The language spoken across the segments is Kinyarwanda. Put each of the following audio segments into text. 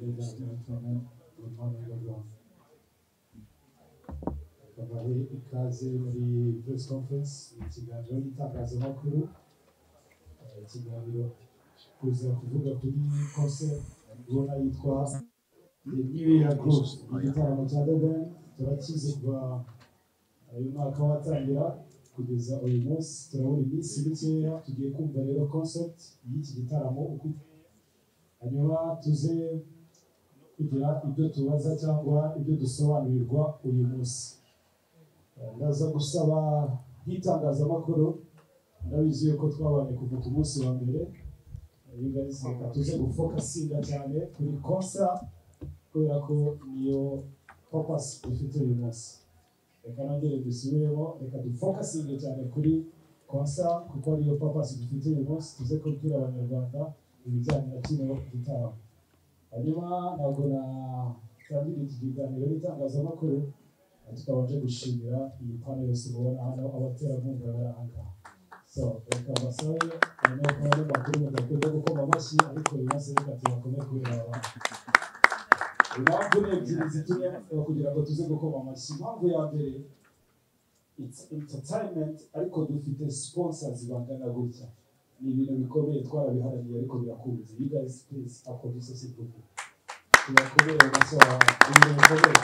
ladies and gentlemen, good morning everyone. Kabahe ikaze muri press conference ikiganiro n'itangazamakuru ikiganiro kuza kuvuga kuri concert ubona yitwa The New Year Groove igitaramo cya The Ben turakize kuva uyu mwaka watangira kugeza uyu munsi turabona iminsi mikeya tugiye kumva rero concept y'iki gitaramo uko hanyuma tuze kugira ibyo tubaza cyangwa ibyo dusobanurirwa uyu munsi ndaza gusaba nk'itangazamakuru ndabizi yuko twabanye kuva ku munsi wa mbere guys reka tuze gufokasinga cyane kuri concert kubera ko niyo purpose ifite uyu munsi reka nongere dusubiremo reka dufokasinge cyane kuri concert kuko niyo purpose dufite uyu munsi tuze kubwira abanyarwanda ibijyanye na kino gitaramo hanyuma ntabwo natangira iki kiganiro n'itangazamakuru tukabanje gushimira iyi pano yose mubona hano abaterankunga bari aha ngaha so reka basabe abanyarwanda bakuru badakunda gukoma amashyi ariko uyu munsi reka tubakomere kubera abantu impamvu ni ebyiri zitumye kugira ngo tuze gukoma amashyi impamvu ya mbere it's entertainment ariko dufite sponsors bangana gutya ni ibintu bikomeye twarabiharaniye ariko birakunze you guys please applaudisse s'il vous plaît turakomere amasaha ibintu bikomeye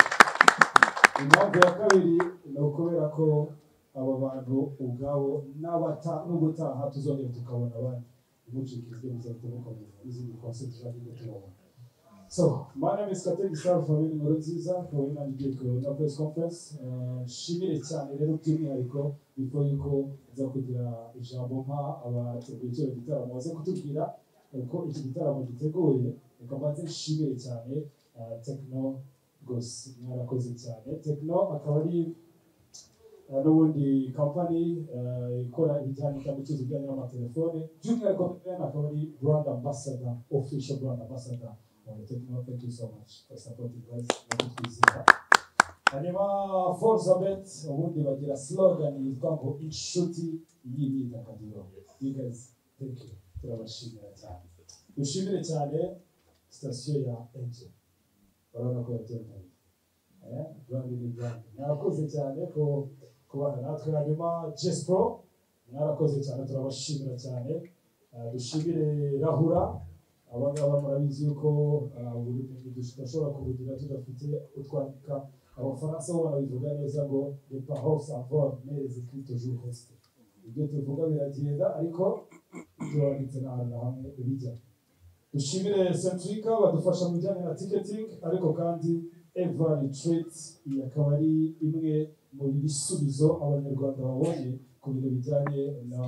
impamvu ya kabiri ni ukubera ko aba bantu ubwabo n'ubutaha tuzongera tukabona abandi umucikizwe muzahita mukomeza n'izindi concept zagiye turabona so my name is Kategi Star Family Nkurunziza akaba ari nanjye na press conference nshimire cyane rero by'umwihariko before yuko nza kugira ijambo mpa abateguye icyo gitaramo baze kutubwira uko iki gitaramo giteguye reka mbanze nshimire cyane Techno rwose mwarakoze cyane Techno akaba ari n'ubundi company ikora ibijyanye n'ubucuruzi bujyanye n'amatelefone by'umwihariko akaba ari brand ambassador official brand ambassador Techno thank you so much for supporting us hanyuma Forzabet ubundi bagira slogan yitwa ngo inshuti y'imyidagaduro you guys thank you turabashimira cyane dushimire cyane station ya Angel barabona ko yateranye brand ni brand mwarakoze cyane ko kubana natwe hanyuma Jespro mwarakoze cyane turabashimira cyane dushimire Rahura abangaba murabizi yuko dushobora kubugira tudafite utwandika abafaransa bo barabivuga neza ngo les paroles s'envolent mais les écrits toujours restent ibyo tuvuga biragenda ariko ibyo wanditse n'ahantu hamwe bijya dushimire Centrica badufasha mu bijyanye na ticketing ariko kandi Eva Retreat akaba ari imwe mu bisubizo abanyarwanda babonye ku bintu bijyanye na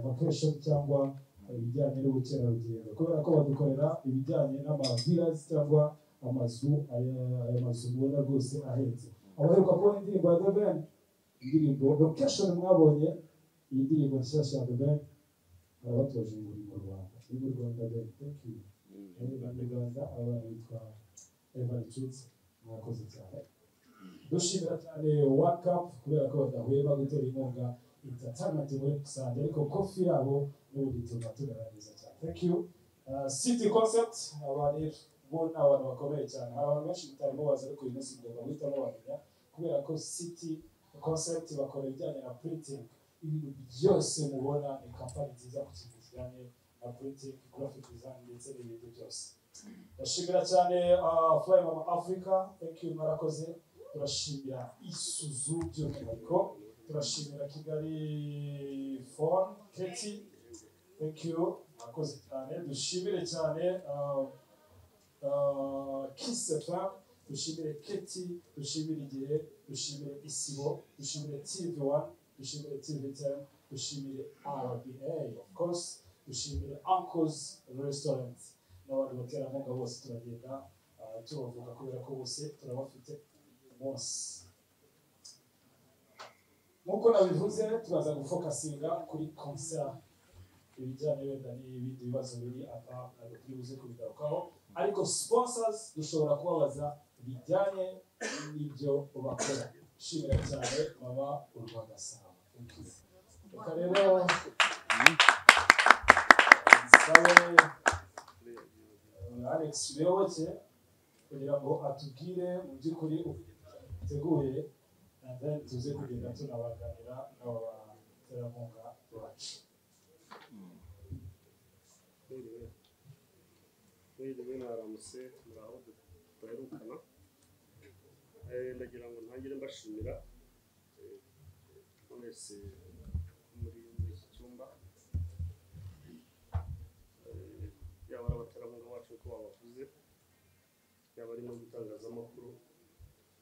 vacation cyangwa ibijyanye n'ubukerarugendo kubera ko badukorera ibijyanye n'amavillas cyangwa amazu mubona rwose ahenze abaheruka kubona indirimbo ya The Ben indirimbo location mwabonye iyi ndirimbo nshyashya ya The Ben barabatoje ngo ni mu Rwanda ni mu Rwanda Ben thank you mu Rwanda abantu bitwa Eva Retreat mwakoze cyane dushimira cyane World Cup kubera ko badahwema gutera inkunga entertainment muri rusange ariko kofi yabo n'ubundi tunagerageza cyane thank you City Concept abantu bakomeye cyane abantu benshi bitarimo baza ariko uyu munsi ngomba guhitamo bamenya kubera ko City Concept bakora ibijyanye na printing ibintu byose mubona ni company nziza ku kintu kijyanye na printing graphic design ndetse n'ibindi byose ndashimira cyane Fly Mama Africa thank you mwarakoze turashimira Isuzu by'umwihariko turashimira Kigali Phone Keti thank you mwakoze cyane dushimire cyane Kiss FM dushimire Keti dushimire Igihe dushimire Isibo dushimire TV1 dushimire TV10 dushimire RBA of course dushimire Uncle's Restaurant n'abandi baterankunga bose turagenda tubavuga kubera ko bose turabafite umunsi nk'uko nabivuze tubaza gufokasinga kuri concert ibijyanye wenda n'ibindi bibazo biri apa ntabwo turi buze kubigarukaho ariko sponsors dushobora kubabaza bijyanye n'ibyo bakora shimira cyane mama Urwanda Saba reka rero Alex Leoche kugira ngo atubwire mu by'ukuri uteguye and then tuze kugenda tunabaganira n'abaterankunga bacu. Mwiriwe mwaramutse muraho duherukana. Ndagira ngo ntangire mbashimira mwese muri iki cyumba, yaba ari abaterankunga bacu uko babavuze, yaba ari mu bitangazamakuru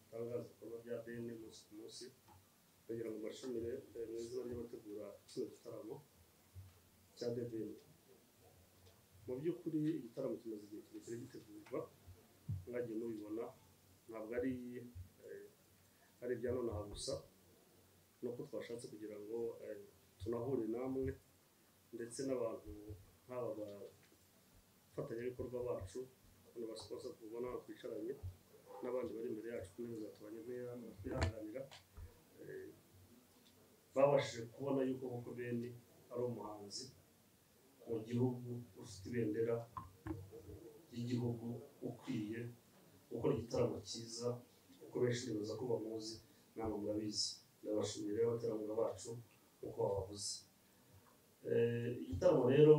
bitangaza ibikorwa bya BN umunsi ku munsi. Ndagira ngo mbashimire mu izina ry'abategura kino gitaramo cya BN. Mu by'ukuri igitaramo kimaze igihe kirekire gitegurwa, mwagiye mubibona, ntabwo ari ibya nonaha gusa, nuko twashatse kugira ngo tunahure namwe ndetse n'abantu nk'aba bafatanyabikorwa bacu, bano basiponsor tubona twicaranye n'abandi bari imbere yacu ku ntebe zatubanye twihanganira, babashije kubona yuko koko BN ari umuhanzi mu gihugu ufite ibendera ry'igihugu, ukwiye gukora igitaramo cyiza, uko benshi bibaza ko bamuzi, ntabwo murabizi. Ndabashimira abaterankunga bacu uko babavuze. Igitaramo rero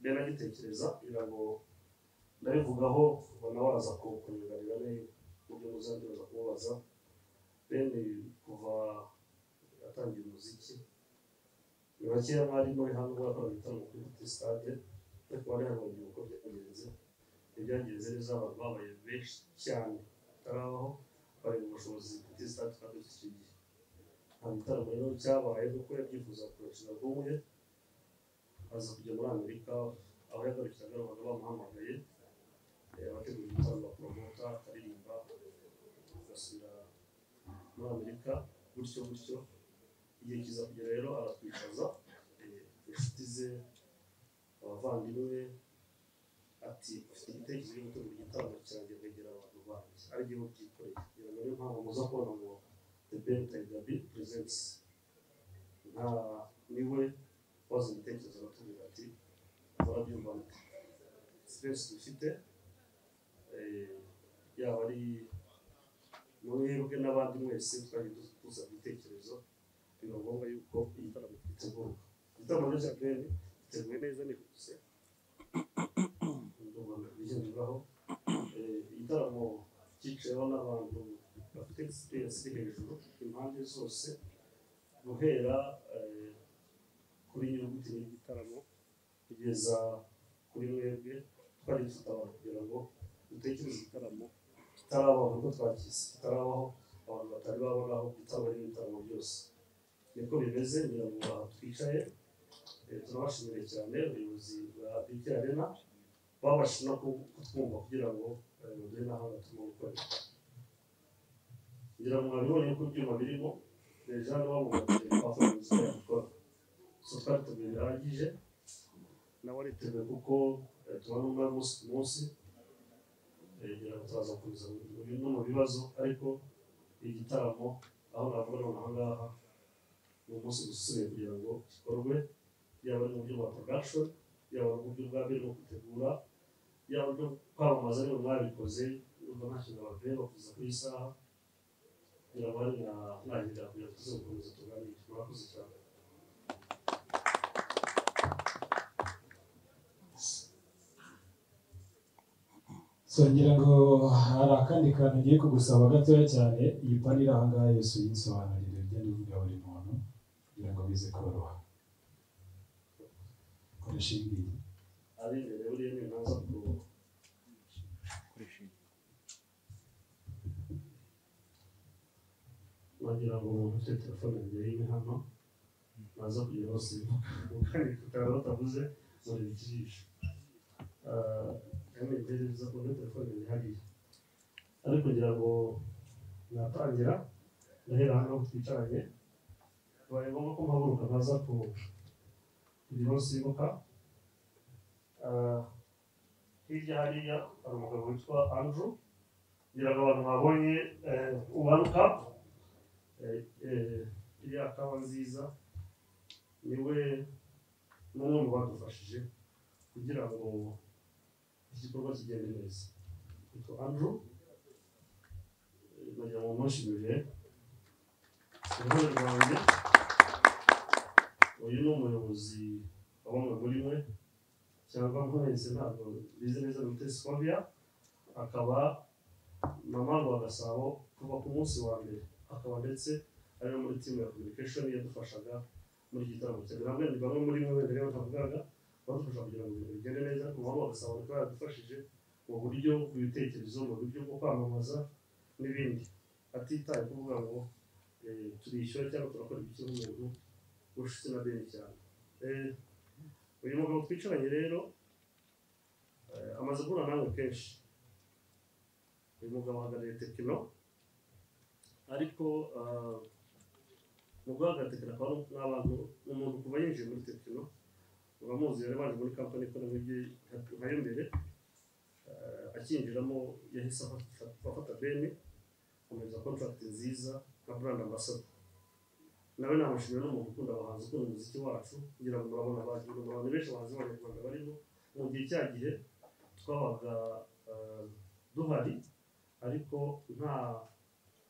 BN agitekereza, kugira ngo ndabivugaho ubona waza kunyunganira mu byo muzandibaza kumubaza. BN kuva yatangiye umuziki, ni bakeya mwari muri hano bakora igitaramo kuri Petit Stade, ariko bari hano mu uko byagenze. Ibyagenze neza, abantu babaye benshi cyane batarabaho, bari mu bushobozi Petit Stade twari dufite icyo gihe. Nta gitaramo rero cyabaye nk'uko yabyifuza kurusha bumwe, aza kujya muri Amerika, aho yagarukiraga abantu bamuhamagaye, abategura igitaramo bapromota, akaririmba, agasubira muri Amerika, gutyo gutyo. Igihe kiza kugera rero aratwicaza inshuti ze, abavandimwe, ati ufite igitekerezo cyo gutegura igitaramo cyanjye, kwegera abantu banjye ari byo byikoreye. Kugira ngo niyo mpamvu muza kubona ngo The Ben Taigabi Presents, niwe waza igitekerezo aratubwira ati murabyumva mute, space dufite, yaba ari mwebwe n'abandi mwese twagiye dusaba ibitekerezo, biba ngombwa yuko igitaramo gitegurwa. Igitaramo cya BN giteguye neza, ni gusa bigenderwaho. Igitaramo cyicayeho n'abantu bafite experience iri hejuru impande zose, guhera kuri nyuguti y'igitaramo kugeza kuri mwebwe. Twari dufite abantu kugira ngo dutekereze igitaramo kitarabaho, uko twakize kitarabaho, abantu batari babonaho igitaramo n'ibitaramo byose. Niko bimeze. Ngira ngo aha twicaye, turabashimire cyane ubuyobozi bwa BK Arena, babashije no kutwumva kugira ngo baduhe n'ahantu turimo gukorera. Ngira ngo mwabibonye ko ibyuma birimo deja n'abamugatiye twafunze gukora, so twari bihagije, nawe ariteguye kuko tubona umwe munsi ku munsi. Ngira ngo turaza kuza no mu bibazo, ariko igitaramo aho navuga nonaha ngaha ni umunsi gusubiye kugira ngo gikorwe, yaba ari mu buryo bwa production, yaba ari mu buryo bwa BN no gutegura, yaba ari kwamamaza niba mwabikoze, urumva nta kintu bababwira kuza kuri iyi saha. Ngira ngo hari nahindura kugira ngo tuze gukomeza tuganire. Murakoze cyane. So ngira ngo hari akandi kantu ngiye kugusaba gatoya cyane, iyi pani iri aha ngaha yose uyinsobanurire ugenda uvuga buri muntu kugira ngo bize koroha. Koresha iyi ngiyi. Ari imbere buriya ni ntaza nagira ngo umuntu ufite telefone imbere ye hano naza kugira hose kandi tutaba batavuze muri ikijisho. Ntekereza ko telefone ihariye, ariko kugira ngo natangira ndahera hano twicaranye, bibaye ngombwa ko mpaguruka nkaza kugira ngo simbuka. Hirya hariya hari umugabo witwa Andrew, ngira ngo abantu babonye One Cup, iriya kawa nziza, niwe n'umwe mu badufashije kugira ngo igikorwa kigende neza. yitwa Andrew nagira ngo mushimire uruhare rwanjye uyu ni umuyobozi wa bamwe muri mwe cyangwa mwese ntabwo bize neza Mutesi Fabia akaba mama wa Gasabo kuva ku munsi wa mbere akaba ndetse ari muri team ya communication yadufashaga muri gitaramo cyane namwe ni bamwe muri mwe rero ntavugaga badufasha kugira ngo ibintu bigende neza ku mama wa Gasabo akaba yadufashije mu buryo bw'ibitekerezo mu buryo bwo kwamamaza n'ibindi atitaye kuvuga ngo turishyura cyangwa turakora ibiki nk'umuntu ushitse na bene cyane uyu mugabo twicaranye rero amaze guhura namwe kenshi uyu mugabo ahagarariye Tekino ariko mu guhagarara Tekino akaba n'abantu umuntu kuva yinjiye muri Tekino uramuzi yari baje muri kampani ikora nkayo mbere akinjiramo yahise afata bene amuhereza contract nziza nka brand ambassador nawe namushimira n'umuntu ukunda abahanzi ukunda umuziki wacu kugira ngo murabona abantu benshi abahanzi b'abanyarwanda barimo mu gihe cya gihe twabaga duhari ariko nta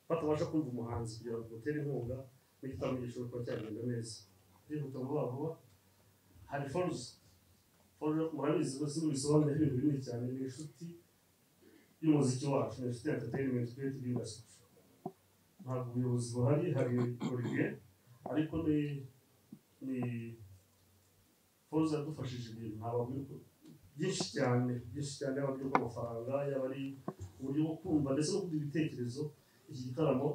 batabasha kumva umuhanzi kugira ngo utere inkunga n'igitaramo gishobora kuba cyagenda neza byihuta vuba vuba hari Forza murabizi ko bisobanura ibintu binini cyane ni inshuti y'umuziki wacu ni inshuti ya entertainment creative industry ntabwo ubuyobozi buhari hari Olivier ariko ni Forza yadufashije ibintu ntabwo byinshi cyane yaba ari amafaranga yaba ari uburyo bwo kumva ndetse no kugira ibitekerezo iki gitaramo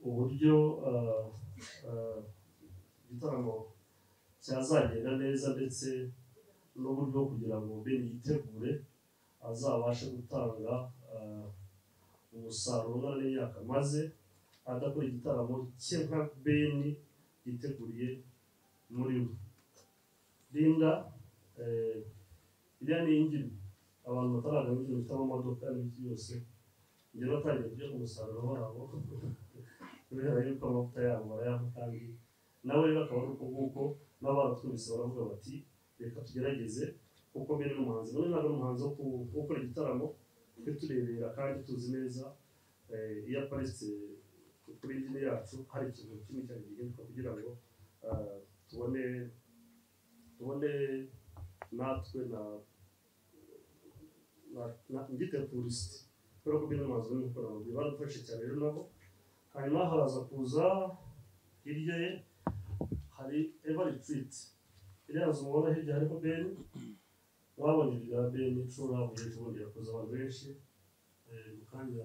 uburyo igitaramo cyazagenda neza ndetse n'uburyo kugira ngo bene yitegure azabashe gutanga umusaruro ungana n'imyaka maze adakora igitaramo cye nka bene yiteguriye muri we Linda iriya ni ingini abantu bataraga ingini bitamo amamodoka n'ibiki byose njye batangiye kujya ku musaruro wabo kubera yuko amavuta yabo barayaha kandi nawe rero akaba ari uko nguko n'abaratwumvise baravuga bati reka tugerageze kuko mbere n'umuhanzi none ntabwo ari umuhanzi wo gukora igitaramo twe turebera kandi tuzi neza iyo aparitse kuri ingini yacu hari ikintu kimwe cyane gihinduka kugira ngo tubone natwe na ngite tourist kubera ko mbere n'umuhanzi wo gukora ngo badufashe cyane rero nabo hanyuma haraza kuza hirya ye hari Eva Retreat iriya nzu mubona hirya hariho Ben wabonye ibya Ben icura ubundi yakoze abantu benshi mu kanya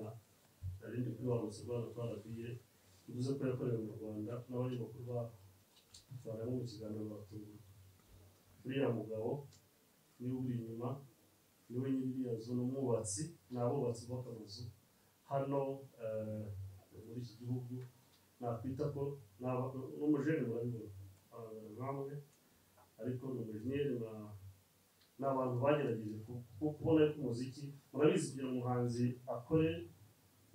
narindi kuri wa munsi Rwanda twarabiye bivuze ko yakorewe mu Rwanda n'abanyamakuru batwara mu kiganiro batunguye uriya mugabo niwe uri inyuma niwe nyiriya nzu n'umwubatsi n'abubatsi b'akazu hano muri iki gihugu nakwita ko n'umujene murabibona nkamwe ariko n'umujene n'abantu bagerageje kubona ko umuziki murabizi kugira umuhanzi akore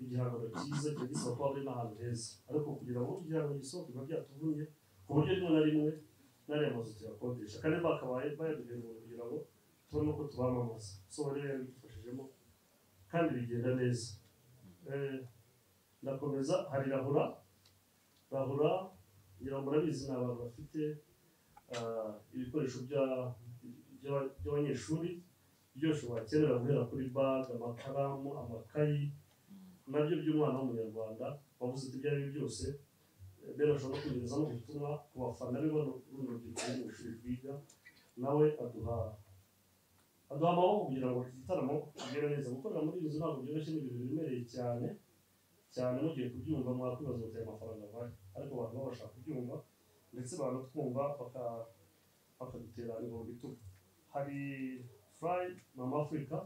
igihangano cyiza gisaba ko ari n'ahantu heza ariko kugira ngo igihangano gisohoke biba byatuvunye ku buryo rimwe na rimwe n'ariya mazu tuyakodesha kandi bakabaye bayaduhera kugira ngo tubone uko tubamamaza so rero yabidufashijemo kandi bigenda neza ndakomeza hari Rahura ngira ngo murabizi ni abantu bafite ibikoresho by'abanyeshuri byose wakenera guhera kuri bag amakaramu amakayi nabyo by'umwana w'umunyarwanda wavuze ibyo ari byo byose mbere ashobora kunyuza no ubutumwa ku bafana be bano rubyiruko mu ishuri rwiga nawe aduha amaboko kugira ngo igitaramo kigere neza gukorera muri iyi nzu ntabwo byoroshye n'ibintu biremereye cyane mugiye kubyumva mwakwibaza muteye amafaranga bari ariko abantu babasha kubyumva ndetse banatwumva bakadutera ibihumbi bitugu hari Fry Mama Africa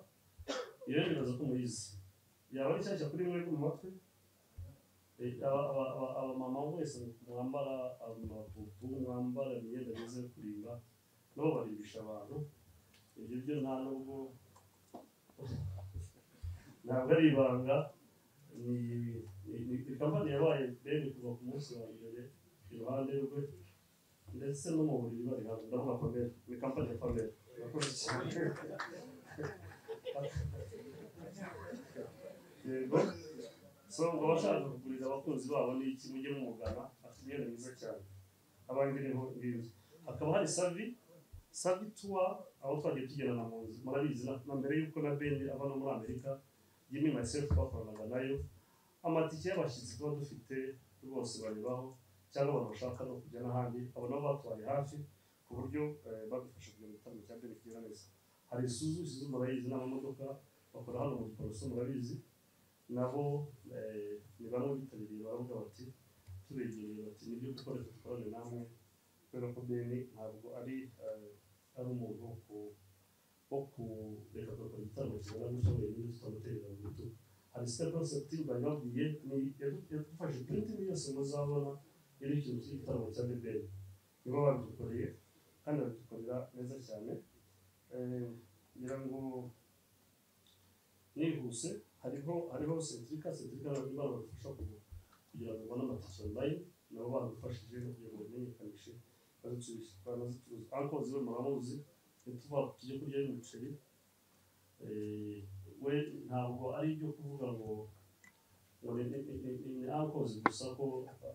yerekeza ko muyizi yaba ari nshyashya kuri mwe mu matwi abamama wese mwambara amabubu mwambara imyenda myiza yo kurinda nabo baribisha abantu ibyo byo ntabwo ari ibanga ni kampani yabaye bene kuva ku munsi wa mbere iruhande rwe ndetse no mu buriri bari hamwe ndavuga Pamela ni kampani ya Pamela yakoze cyane yego so ngo bashaka kugurira abakunzi babo ni iki mujye mumugana afite imyenda myiza cyane abandi niho ngibyo hakaba hari savi tour aho twagiye tugendana mu nzu murabizi na mbere y'uko na Ben ava no muri Amerika Jimmy myself twakoranaga nayo amatike y'abashyitsi tuba dufite rwose barebaho cyangwa abantu bashaka no kujya n'ahandi abo nabo batwaye hafi ku buryo badufasha kujya mu gitaramo cya Ben kigera neza hari Isuzu murayizi n'amamodoka bakora hano mu Giporoso murabizi nabo ni bamwe bitabiriye baravuga bati tubegereye bati nibyo dukora dukorane namwe kubera ko Ben ntabwo ari umuntu wo kureka gukora igitaramo kigana gutya wenyine tutamuterera mu bitugu hari site concept bari babwiye ni yadufashe printing yose muzabona iri ikintu cy'igitaramo cya Ben nibo babidukoreye kandi babidukorera neza cyane ngira ngo nihuse hariho Centrica badufasha kugira ngo ubone amatike online nabo badufashije kugira ngo bamenyekanishe banazicuruza ariko zibe muramuzi ntituva tujye kurya y'umuceri we ntabwo ari ibyo kuvuga ngo ni ankozi gusa ko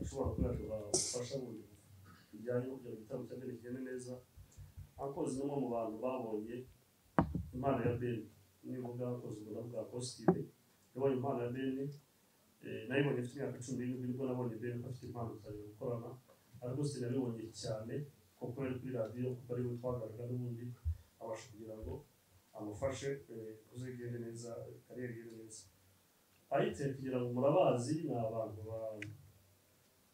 ashobora kuyaduha ubufasha mu bijyanye no kugira ngo igitaramo cya Ben kigende neza ankozi ni umwe mu bantu babonye impano ya Ben nivuga ankozi ubona bwa positive yabonye impano ya Ben nayibonye ifite imyaka 17 nibwo nabonye Ben ko afite impano tugiye gukorana ariko sinabibonye cyane kuko yari kuri radiyo kuko ari we twagaraga n'ubundi abasha kugira ngo amufashe kuzigende neza kariyeri igende neza ayite kugira ngo murabazi ni abantu ba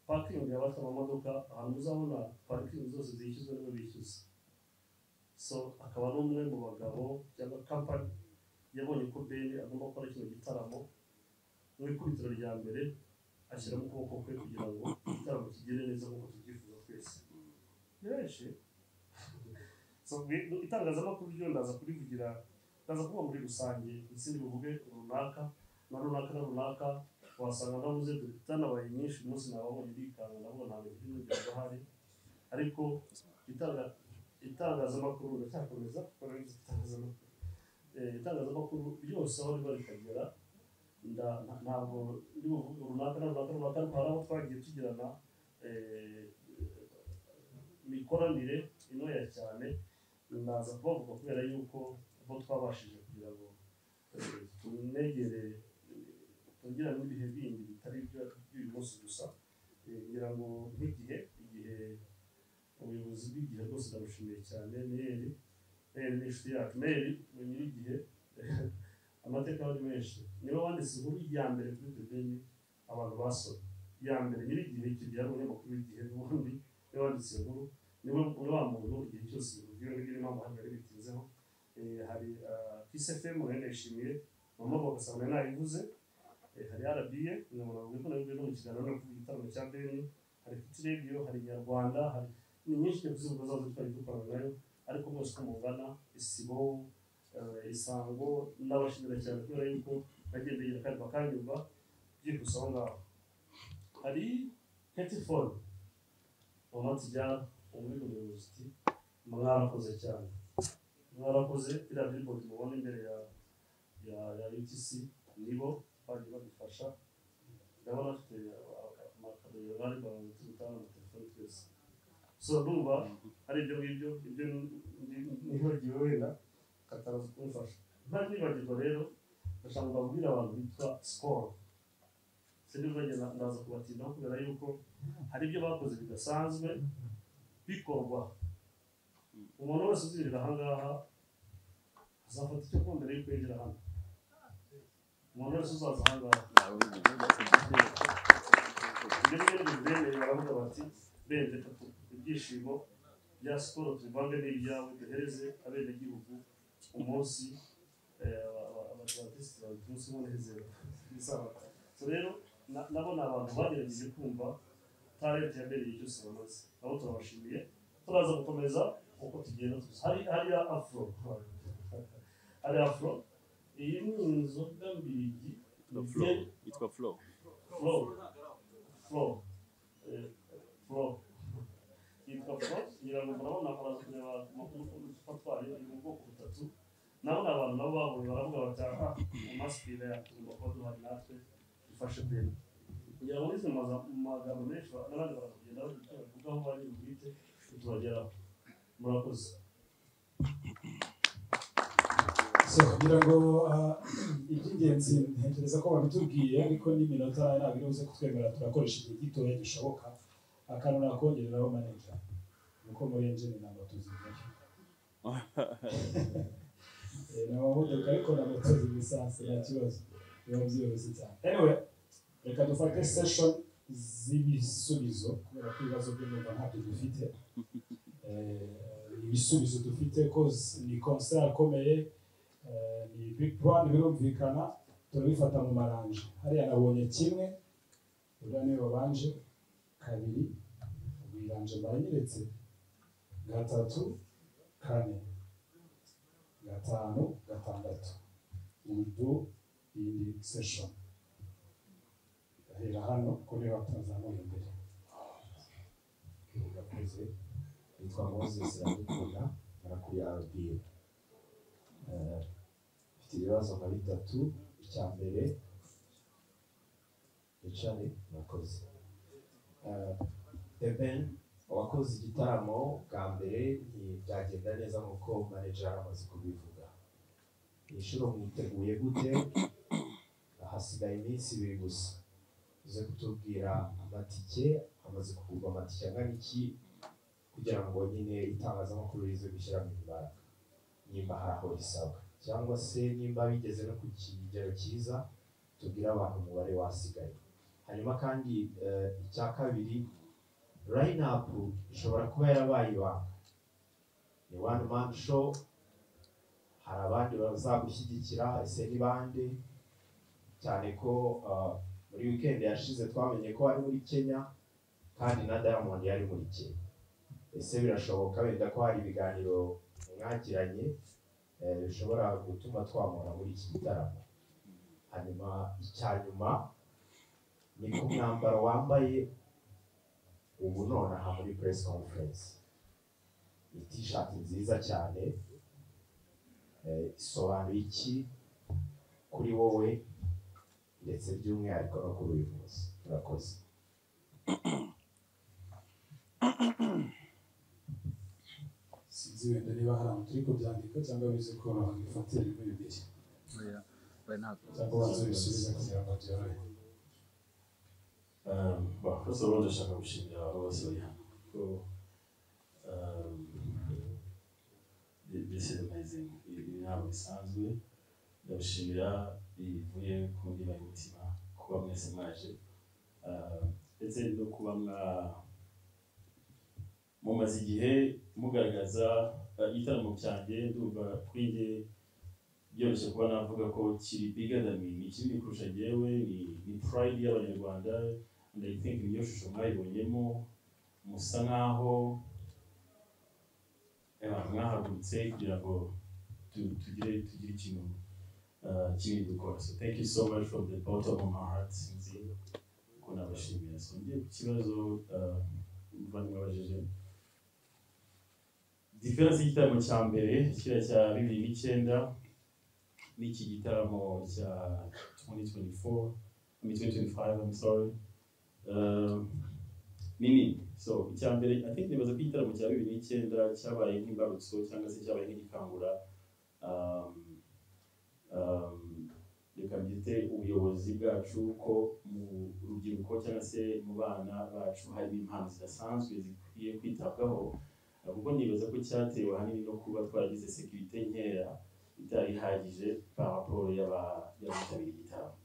parking y'abata amamodoka ahantu muzabona parking zose zishyuzwe nibo bishyuza so akaba n'umwe mu bagabo cyangwa company yabonye ko Ben agomba gukora kino gitaramo mu ikubitiro rya mbere ashyiramo ukuboko kwe kugira ngo igitaramo kigende neza nk'uko tubyifuza twese birashe so itangazamakuru ryo ndaza kuba muri rusange insindi buvuge runaka na runaka wasanga nabuze dutanabaye nyinshi umunsi nababonye bikanga nabo ntabwo ibintu byahari ariko itangazamakuru ndacyakomeza itangazamakuru byose aho bari kagera ntabwo ndi buvuge runaka ariko hari aho twagiye tugirana imikoranire inoya cyane naza kubavuga kubera yuko bo twabashije kugira ngo tunegere tugira n'ibihe bindi bitari by'uyu munsi gusa ngira ngo nk'igihe ubuyobozi bw'igihe rwose ndabushimiye cyane Meri n'inshuti yacu Meri nyir'igihe amateka ari menshi niba wanditse inkuru ya mbere kuri Ben abantu basoma ya mbere nyir'igihe icyo gihe ari umunyamakuru w'igihe n'ubundi niba wanditse inkuru niwe wa muntu igihe cyose ibyo ngibyo impamvu hano bari bitinzeho hari Kiss FM nishimiye mama bagasanga nayivuze hari RBA n'umuntu wibona no mu kiganiro no kuvuga igitaramo cya Ben hari Kiti Radio hari Nyarwanda hari ni nyinshi kuzivuga zazo twari dukorana nayo ariko bose ko mungana isibo isango n'abashimira cyane kubera yuko bagendeye kandi bakanyumva byihuse aho ngaho hari Hetifone Omatijara umuri university mwarakoze cyane mwarakoze ira billboard mubona imbere ya UTC nibo bagiye badufasha ndabona afite amakado y'abari batutana na telefone twese so ndumva hari ibyo nibagiwe wenda kataraza kumfasha nta nibagirwa rero ndashaka kubabwira abantu bitwa Skol sinibagenda ndaza kubatinda kubera yuko hari ibyo bakoze bidasanzwe bikorwa umuntu wese uzirira aha ngaha azafata icyo kumva mbere yo kwinjira hano umuntu wese uzaza aha ngaha ibyo bibereye baravuga bati Ben reka ibyishimo bya Skol tuvange n'ibyawe duhereze abenegihugu umunsi abaturage umunsi w'umunezero w'isabato so rero nabo ni abantu bagerageje kumva talent ya Ben cyose bamaze nabo turabashimiye turaza gukomeza uko tugenda hari afro iyi ni inzoga mbirigi yitwa Flow yitwa Flow ngira ngo murabona baraza kureba amakuru twatwaye mu bwoko butatu nabo ni abantu nabo babonye baravuga bati aha amasipira yatuma kuba duhari natwe dufashe peni kugira ngo bize mu magambo menshi n'abandi barakugenda bavuga aho bari bwite tubageraho murakoze so kugira ngo iby'ingenzi ntekereza ko babitubwiye ariko n'iminota ntabwo iribuze kutwemera turakoresha igihe gitoya gishoboka akantu nakongereraho manager nuko muri engine ntabwo tuzimenye ni amamodoka ariko na moto z'ibisanzwe nta kibazo biba byoroshye cyane anyway reka dufate session z'ibisubizo kubera ko ibibazo by'umwuga ntabyo dufite ibisubizo dufite cause ni concert akomeye ni big plan birumvikana turabifata mu maranje hariya nabonye kimwe uriya niwe wabanje kabiri ubwiranje baranyeretse gatatu kane gatanu gatandatu ubu iyindi session ahera hano kuri batazamuye imbere urakoze yitwa Moses Iradukunda arakuri RBA mfite ibibazo nka bitatu icya mbere icari nakoze Ben wakoze igitaramo bwa mbere ntibyagenda neza nk'uko manager amaze kubivuga inshuro mwiteguye gute hasigaye iminsi 2 gusa uze kutubwira amatike amaze kugurwa amatike angana iki kugira ngo nyine itangazamakuru rize gushyira mu imbaraga nimba hari aho risabwa cyangwa se nimba bigeze no ku kigero cyiza tubwira abantu umubare wasigaye hanyuma kandi icya kabiri line up ishobora kuba yarabaye ibanga ni one man show hari abandi bazagushyigikira ese ni bande cyane ko muri weekend yashize twamenye ko ari muri Kenya kandi na Diamond yari muri Kenya ese birashoboka wenda ko hari ibiganiro mwagiranye bishobora gutuma twamura muri iki gitaramo hanyuma icyanyuma ni ku mwambaro wambaye ubu nonaha muri press conference t-shirt nziza cyane isobanuye iki kuri wowe ndetse by'umwihariko no kuri uyu munsi murakoze sinzi wenda niba hari ahantu turi kubyandika cyangwa bize ko bifatira ibintu bibiri cyangwa bazabisubiza kugira ngo byorohe first of all ndashaka gushimira abo bose bari hano ko this is amazing inama bisanzwe ndabashimira bivuye ku ndiba y'umutima kuba mwese mwaje ndetse no kuba mumaze igihe mugaragaza igitaramo cyanjye ndumva kuri njye byoroshye kuba navuga ko kiri bigger than me ni kinini kurusha njyewe ni pride y'abanyarwanda and I think iyo shusho mwayibonyemo musa nkaho mwahagurutse kugira ngo tugire ikintu kinini dukora so thank you so much from the bottom of my heart sinzi ko nabashimira so ngiye ku kibazo muvandimwe abajije diferense y'igitaramo cya mbere kiriya cya 2009 n'iki gitaramo cya 2025 I'm sorry nini so icya mbere I think nibaza ko igitaramo cya 2009 cyabaye nk'imbarutso cyangwa se cyabaye nk'igikangura reka mbyite ubuyobozi bwacu ko mu rubyiruko cyangwa se mu bana bacu harimo impano zidasanzwe zikwiye kwitabwaho kuko nibaza ko cyatewe ahanini no kuba twaragize sekirite nkeya itari ihagije par rapport y'abitabiriye igitaramo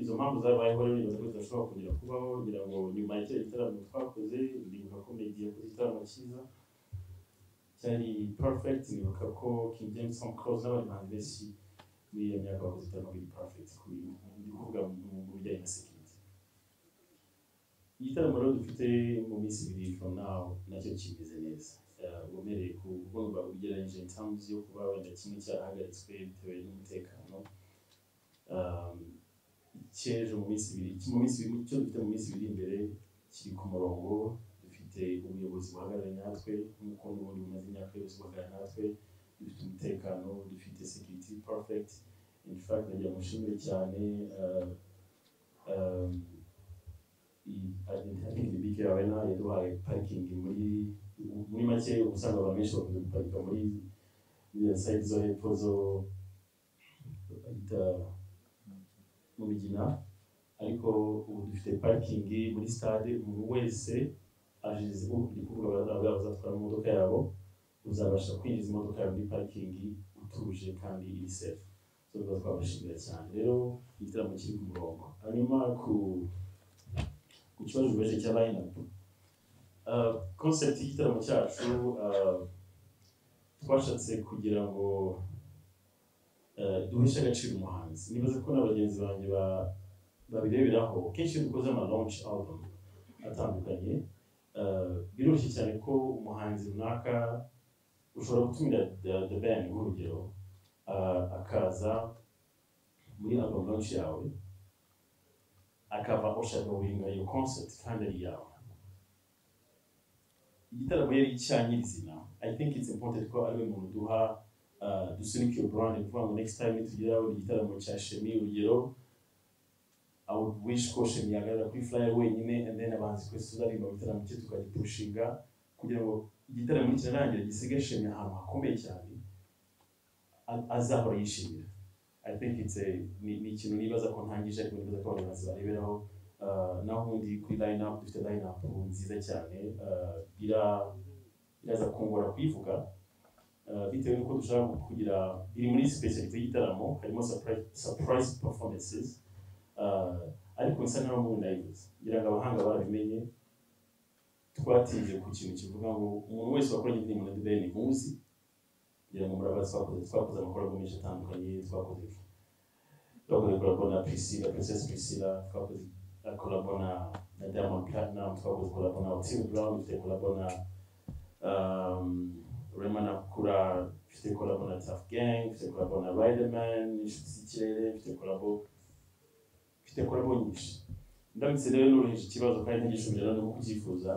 izo mpamvu zabayeho rero nibaza ko zidashobora kongera kubaho ngira ngo nyuma y'icyo gitaramo twakoze ndibuka ko Meddy yakoze igitaramo cyiza cyari perfect nibuka ko King James Tom Close n'abandi bahanzi benshi muri iyo myaka bakoze igitaramo biri perfect ndi kuvuga mu bijyanye na security igitaramo rero dufite mu minsi 2 from now nacyo kimeze neza umereye ku bwumva ugereranyije in terms yo kuba wenda kimwe cyahagaritswe bitewe n'umutekano cyeje mu minsi 2 cyo dufite mu minsi 2 imbere kiri ku murongo dufite dufite ubuyobozi buhagarariye natwe nk'uko n'ubundi bumaze imyaka yose buhagarariye natwe, dufite umutekano, dufite security perfect. In fact nagira mushimire cyane I think the BK Arena yaduhaye parking muri make usanga abantu benshi bakunda guparika muri side zo hepfo zo mu Bigina, ariko ubu dufite parking muri stade. Umuntu wese ajize uri kuvuga bazatwara imodoka yabo uzabasha kwinjiza imodoka yawe muri parking utuje kandi iri safe. So twabashimira cyane. Rero igitaramo kiri ku murongo. Hanyuma ku kibazo baje cya line-up, concept y'igitaramo cyacu twashatse kugira ngo duheshe agaciro umuhanzi. Nibaza ko n'abagenzi banjye babireberaho kenshi iyo dukoze ama launch album atandukanye, biroroshye cyane ko umuhanzi runaka ushobora gutumira the band nk'urugero akaza muri album launch yawe akava ushadowinga iyo concept kandi ari yawe. Igitaramo yari icyanyirizina. I think it's important ko ari umuntu duha dusunika iyo brand, kuvuga ngo next time tugira igitaramo cya Shemi urugero, I would wish ko Shemi yagaragara kuri flyer wenyine and then abanzi twese tuzaririmba mu gitaramo cye tukagipushinga kugira ngo igitaramo kirangira gisige Shemi ahantu hakomeye cyane azahora yishimira. I think it's ni ikintu nibaza ko ntangije ariko nibaza ko abantu bazareberaho. Naho undi kuri line-up dufite line-up nziza cyane, biraza kungora kuyivuga bitewe n'uko dushaka kugira biri muri speciality y'igitaramo. Harimo surprise performances, ariko nsa naho mu nayivuze ngira ngo abahanga barabimenye. Twatinze ku kintu kivuga ngo umuntu wese wakoranye indirimbo na The Ben muzi, ngira ngo murabazi twakoze amakuru menshi atandukanye. Twakoze collabo na Princess Priscilla, twakoze collabo na Diamond Platinum, twakoze collabo na Otile Brown, dufite collabo na Rema Nakura, dufite collabo na Tough Gang, dufite collabo na Riderman, Inshuti z'Ikirere, dufite collabo nyinshi. Ndamutse rero n'uruheje ikibazo kandi ntagishubije no kukyifuza,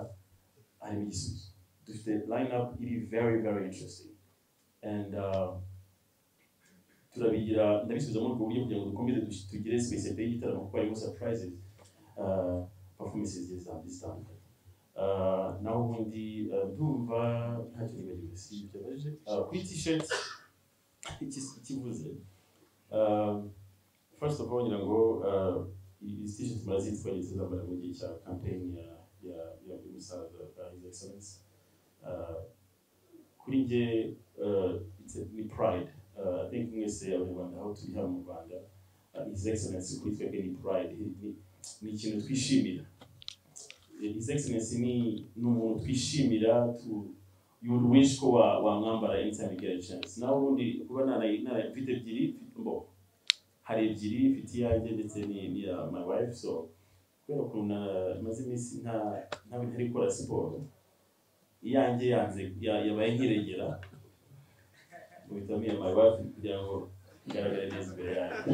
harimo igisubizo. Dufite line-up iri very very interesting and turabigira ndabisubiza muri ubwo buryo kugira ngo dukomeze tugire speciality y'igitaramo kuko harimo surprises performances zitandukanye. Naho ubundi ndumva ntacyo nibagiwe si ibyo baje kuri t-shirt ikivuze. First of all ngira ngo izi t-shirt murazizi twari tuzambara mu gihe cya campaign ya umusaza His Excellence. Kuri nge ni pride. I think mwese abanyarwanda aho turi hano mu Rwanda, His Excellence kuri twebwe ni pride, ni ikintu twishimira. His Excellence ni umuntu twishimira, you would wish ko wamwambara anytime you get a chance. Naho ubundi kuba mfite ebyiri, hari ebyiri mfite iyanjye ndetse n'iya my wife. So kubera ukuntu maze iminsi ntabwo ntari gukora siporo, iyanjye yabaye nk'iregera ubitamiye my wife kugira ngo igaragare neza imbere yanjye.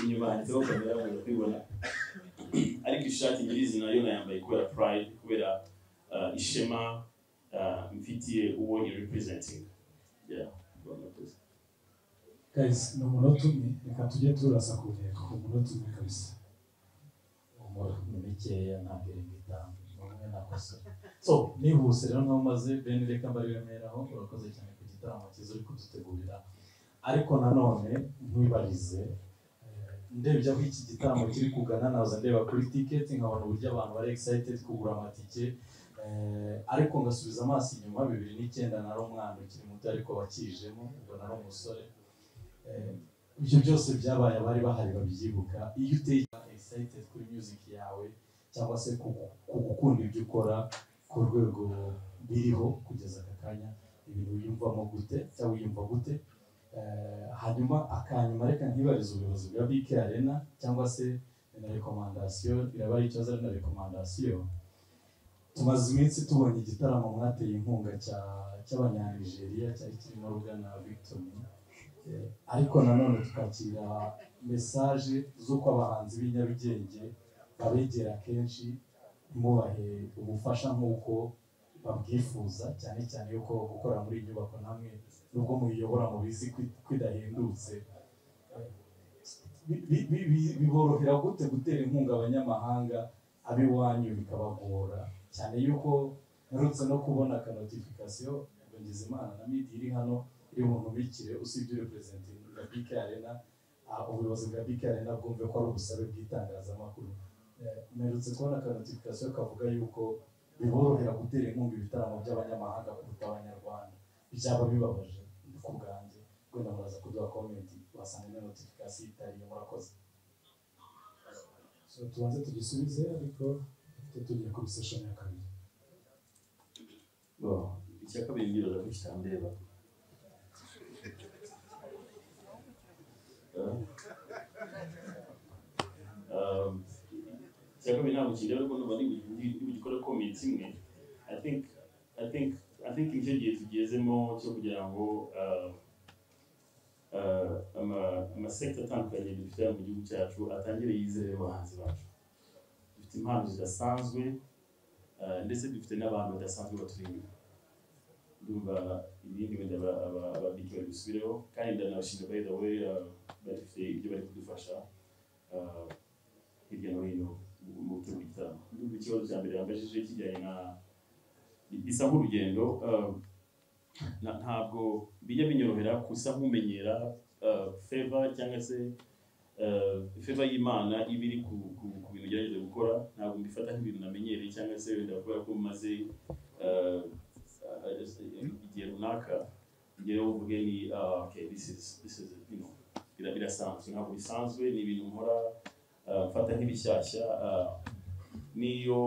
Inyuma handitseho kamera muza kwibona, ariko ishati nyirizina nayo nayambaye kubera pride, kubera ishema mfitiye uwo ni representing. Guys, ni umunota umwe, reka tujye turasa ku ntego. Umunota umwe kabisa. Ni mikeya ntabwo irenga itanu, umwe nakosora. So nihuse rero naho maze Ben reka mbaremeraho, urakoze cyane ku gitaramo cyiza uri kudutegurira. Ariko nanone nkwibarize, ndebye aho iki gitaramo kiri kugana, naza ndeba kuri ticket nkabona uburyo abantu bari excited kugura amatike, ariko ngasubiza amaso inyuma 2009 nari umwana ukiri muto ariko wakijemo, ubwo nari umusore. Ibyo byose byabaye abari bahari babyibuka. Iyo uteye excited kuri music yawe cyangwa se kugukunda ibyo ukora ku rwego biriho kugeza aka kanya, ibintu wiyumvamo gute cyangwa wiyumva gute? Hanyuma akanyuma reka ntibarize ubuyobozi bwa BK Arena cyangwa se na recommandation, iraba ari ikibazo na recommandation. Tumaze iminsi tubonye igitaramo mwateye inkunga cy'Abanya-Nigeria cyari kirimo Rugana Victor, ariko nanone tukakira message z'uko abahanzi b'inyabigenge babegera kenshi ntimubahe ubufasha nk'uko babwifuza, cyane cyane yuko gukora muri iyi nyubako namwe nubwo muyiyobora mubizi kwidahindutse, biborohera gute gutera inkunga abanyamahanga ab'iwanyu bikabagora, cyane yuko nherutse no kubona aka notification ngo Ngizimana na Midi iri hano iri mu ntumikire, usibye representing ya BK Arena, ubuyobozi bwa BK Arena bwumve ko ari ubusabe bw'itangazamakuru. Nherutse kubona aka notification kavuga yuko biborohera gutera inkunga ibitaramo by'abanyamahanga kuruta abanyarwanda. Byaba bibabaje ku bwanjye, wenda muraza kuduha comment wasanga ino notification itari murakoze. So tubanze tugisubize ariko tugiye kuri session ya kabiri. Icya kabiri ngiroza ko kitandeba. Icya kabiri ntabwo kireba ariko numva nibugikora comment imwe. I think icyo gihe tugezemo cyo kugira ngo amasekta atandukanye dufite mu gihugu cyacu atangire yizere abahanzi bacu. Dufite impano zidasanzwe ndetse dufite n'abantu badasanzwe baturi inyuma. Ndumva ibindi wenda ababiki bari gusubireho, kandi ndanabashimira by the way bafite ibyo bari kudufasha hirya no hino mu gutegura igitaramo. Ndumva ikibazo cya mbere yambajije kijyanye na bisa nk'urugendo, ntabwo bijya binyorohera gusa nk'umenyera favor cyangwa se favor y'Imana iba iri ku bintu ugerageza gukora. Ntabwo mbifata nk'ibintu namenyereye cyangwa se wenda kubera ko maze igihe runaka ngera uvuge ni okay, this is you know, birasanzwe. Ntabwo bisanzwe, ni ibintu nkora mfata nk'ibishyashya. Niyo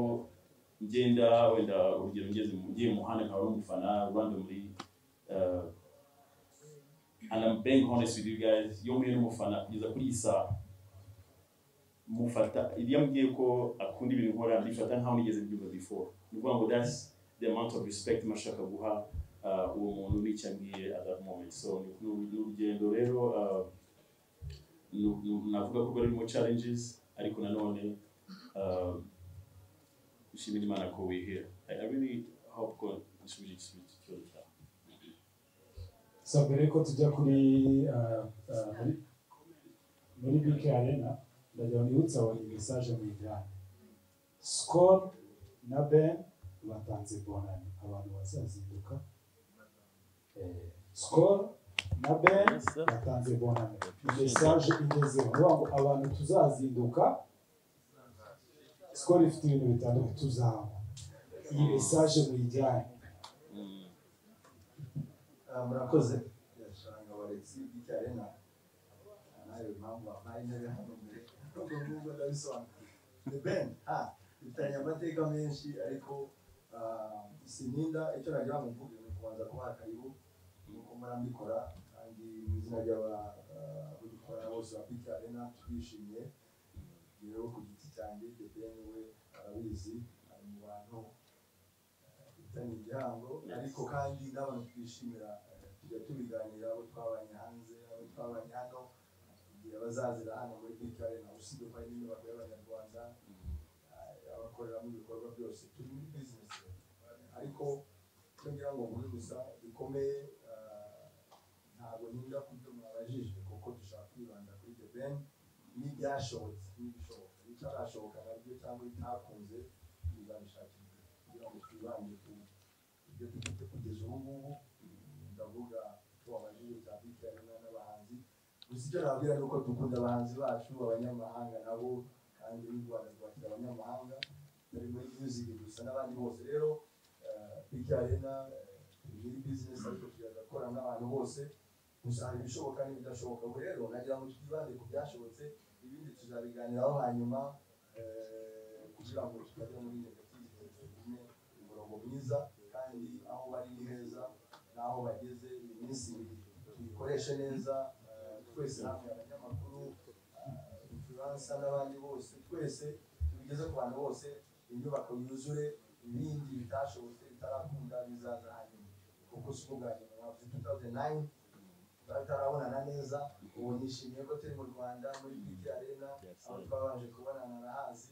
ngenda wenda urugero ngiye mu muhanda nkaba n'umufana Rwanda muri and I'm being honest with you guys, yo muri n'umufana kugeza kuri iyi saha mufata iyo ambwiye ko akunda ibintu nkora mbifata nkaho nigeze mbyumva before. Ni ukuvuga ngo that's the amount of respect mashaka guha uwo muntu n'icyo ambwiye at that moment. So ni urugendo rero navuga ko rurimo challenges, ariko nanone ushimira Imana ko we're here. I really hope God nshubije ikibazo cyawe. So mbere ko tujya muri BK Arena, ndagira nibutsa abonye message mu ijana. Skol na Ben batanze bonani abantu bazazinduka. Skol na Ben batanze bonani. Message igeze ngo abantu tuzazinduka. Skol ifite ibintu bitandukanye tuzaba. Iyi message mu ijana. Murakoze yashanga Alexis BK Arena nayo mpamvu abaye intebe hano mbere n'ubwo ndabisobanura. Ben bitanye amateka menshi, ariko sininda icyo nagira ngo mvuge ni kubanza kubaha karibu nuko murambikora, kandi mu izina ry'ababikora bose ba BK Arena twishimiye. Rero ku giti cyanjye Ben we arabizi, ari mu bantu bitanye igihango, ariko kandi n'abantu twishimira tujya tubiganira, abo twabanye hanze, abo twabanye hano, igihe bazazira hano muri BK Arena, usibye ko ari inyubako y'Abanyarwanda abakoreramo ibikorwa byose turi muri business. Ariko kugira ngo muri gusa bikomeye, ntabwo ninda kubyo mwabajije kuko dushaka kwibanda kuri The Ben n'ibyashobotse n'ibishoboka. Bitarashoboka nabyo cyangwa bitakunze bizabishakira kugira ngo twibande ku ibyo dufite kugeza ubu ngubu. Ndavuga ko abajije cya BK Arena n'abahanzi, gusa icyo nababwira ni uko dukunda abahanzi bacu, abanyamahanga nabo, kandi n'u Rwanda rwakira abanyamahanga bari muri music gusa n'abandi bose. Rero BK Arena ni business, ariko tugakora n'abantu bose, gusa hari ibishoboka n'ibidashoboka. Ubu rero nagira ngo twibande ku byashobotse, ibindi tuzabiganiraho hanyuma kugira ngo tukajya muri negative tugume umurongo mwiza, kandi aho bari ni heza, n'aho bageze iminsi tuyikoreshe neza twese hamwe, abanyamakuru, influencer n'abandi bose, twese tugeze ku bantu bose, inyubako yuzure, ibindi bitashobotse bitarakunda bizaza hanyuma kuko si ubwa nyuma. 2009 tutarabonana neza ubu nishimiye ko turi mu Rwanda muri BK Arena aho twabanje kubonana na hazi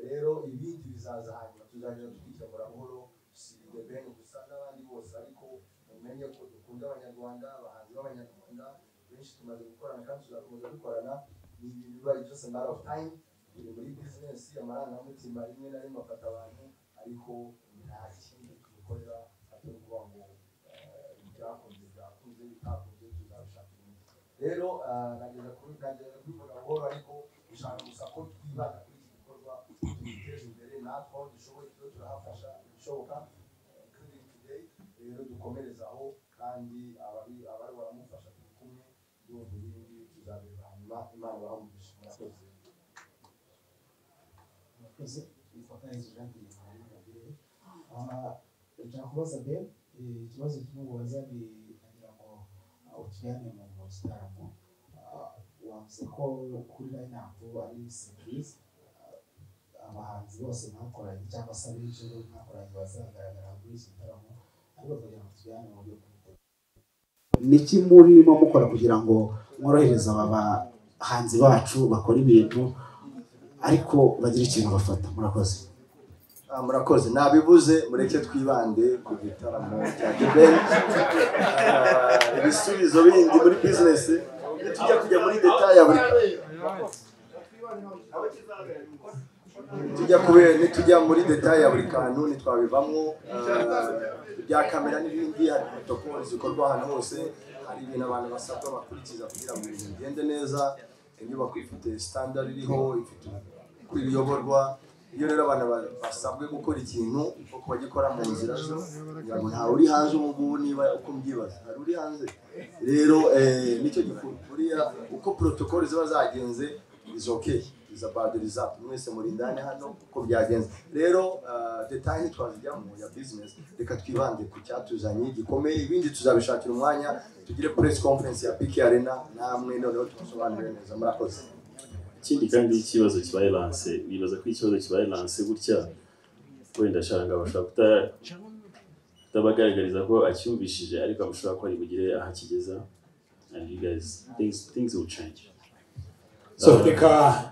rero ibindi bizaza hanyuma tuzagenda twikemura buhoro si The Ben gusa n'abandi bose ariko umenye ko dukunda abanyarwanda abahanzi b'abanyarwanda benshi tumaze gukorana kandi tuzakomeza dukorana ni ibintu biba just a matter of time turi muri business amarangamutima rimwe na rimwe afata abantu ariko nta kindi tubikorera atari ukuvuga ngo byakunze bitakunze tuzabishakira imiti rero nageza kubivuga buhoro ariko dushaka gusa ko twibanda kuri iki gikorwa tuyiteze imbere natwe aho dushoboye tuba turahafasha ibishoboka including today rero dukomerezaho kandi abari baramufasha turi kumwe ndumva ibindi tuzabireba hanyuma Imana ibahamugisha murakoze ifata y'ijambo nshaka kubaza Ben ikibazo kimubaza ni kugira ngo utujyane mu gitaramo wavuze ko kuri line up ari surprise abahanzi bose mwakoranye cyangwa se ab'ijoro mwakoranye bazagaragara muri iki gitaramo ariko kugira ngo tujyane mu buryo niki murimo mukora kugira ngo mworohereze aba bahanzi bacu bakora ibintu ariko bagira ikintu bafata murakoze murakoze nabivuze mureke twibande ku gitaramo cya The Ben ibisubizo bindi muri business tujya muri detail ya buri tujya muri detail ya buri kantu ntitwabivamo bya kamera n'ibindi hari protocol zikorwa ahantu hose hari ibintu abantu basabwa bakurikiza kugira ngo ibintu bigende neza inyubako ifite standard iriho ifite kubiyoborwa iyo rero abantu basabwe gukora ikintu uko bagikora mu nzira zo kugira ngo ntawe uri hanze ubu ngubu niba uko mbyibaza hari uri hanze rero nicyo gikuriya uko protocol ziba zagenze is okay is about the result mwese muri ndani hano uko byagenze rero detail twazijyamo ya business reka twibande ku cyatuzanye gikomeye ibindi tuzabishakira umwanya tugire press conference ya BK Arena namwe noneho tubasobanurire neza murakoze ikindi kandi ikibazo kibaye lance bibaza ko ikibazo kibaye lance gutya wenda shanga bashaka kutabagaragariza ko acyumvishije ariko amushobora ko ari bugire ahakigeza and you guys things will change so reka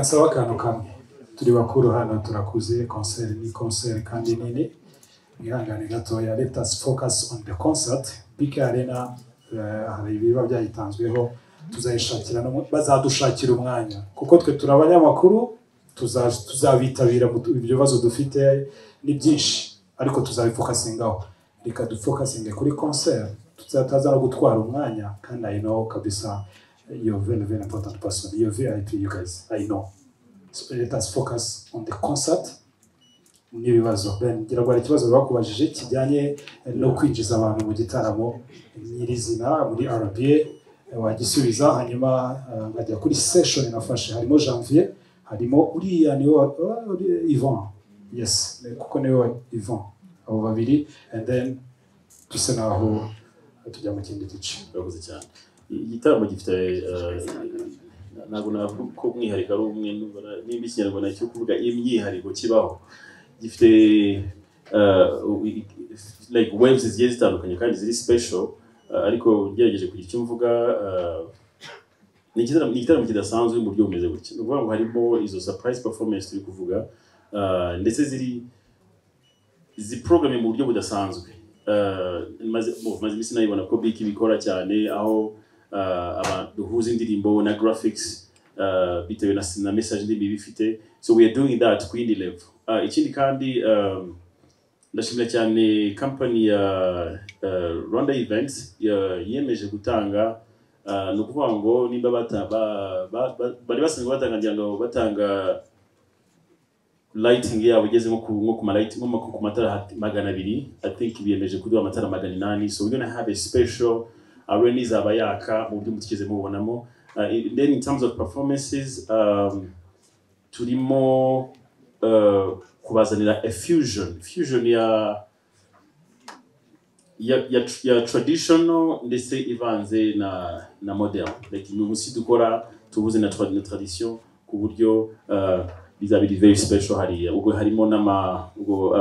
nsaba akantu kamwe turi bakuru hano turakuze concert ni concert kandi nini mwihangane gatoya let us focus on the concert BK Arena hari ibiba byayitanzweho tuzayishakira bazadushakira umwanya kuko twe turi abanyamakuru tuzabitabira ibyo bibazo dufite ni byinshi ariko tuzabifokasingaho reka dufokasinge kuri concert tuzataza no gutwara umwanya kandi I know kabisa you're very important person you're VIP you guys I know so let us focus on the concert n'ibibazo Ben ngira ngo ikibazo bakubajije kijyanye no kwinjiza abantu mu gitaramo nyirizina muri RBA wagisubiza hanyuma ngajya kuri session nafashe harimo Janvier harimo uriya niwe Ivan yes kuko niwe Ivan abo babiri and then tuse naho tujya mu kindi gice urakoze cyane igitaramo gifite ntabwo navuga ko umwihariko ari umwe nimba ikinyarwanda cyo kuvuga imyihariko kibaho gifite like waves zigiye zitandukanye kandi ziri special ariko ngerageje kugira icyo mvuga ni igitaramo kidasanzwe mu buryo bumeze gutya ni ukuvuga ngo harimo izo surprise performance turi kuvuga ndetse ziprograme mu buryo budasanzwe maze iminsi nayibona ko BK bikora cyane aho duhuza indirimbo na graphics bitewe na message ndimi bifite so we are doing that ku yindi level ikindi kandi ndashimira cyane company ya Rwanda Events yemeje gutanga no kuvuga ngo nimba bari basanzwe batanga ngo batanga lighting yabo igeze nko ku lighting nko ku matara 200 I think biyemeje kuduha amatara 800 so we're going to have a special arena izaba yaka mu buryo mutigeze mubonamo then in terms of performances turimo kubazanira a fusion ya traditional ndetse ivanze na modern like nous aussi dukora tubuze na tradition ku buryo bizabiri very special hariya ubwo harimo ubwo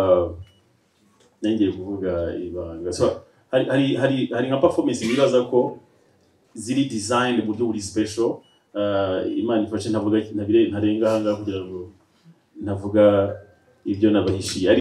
nengeye kuvuga ibanga so hari nka performance nibaza ko ziri design mu buryo buri special. Imana ifashe ntarenga aha ngaha kugira ngo navuga ibyo nabahishiye.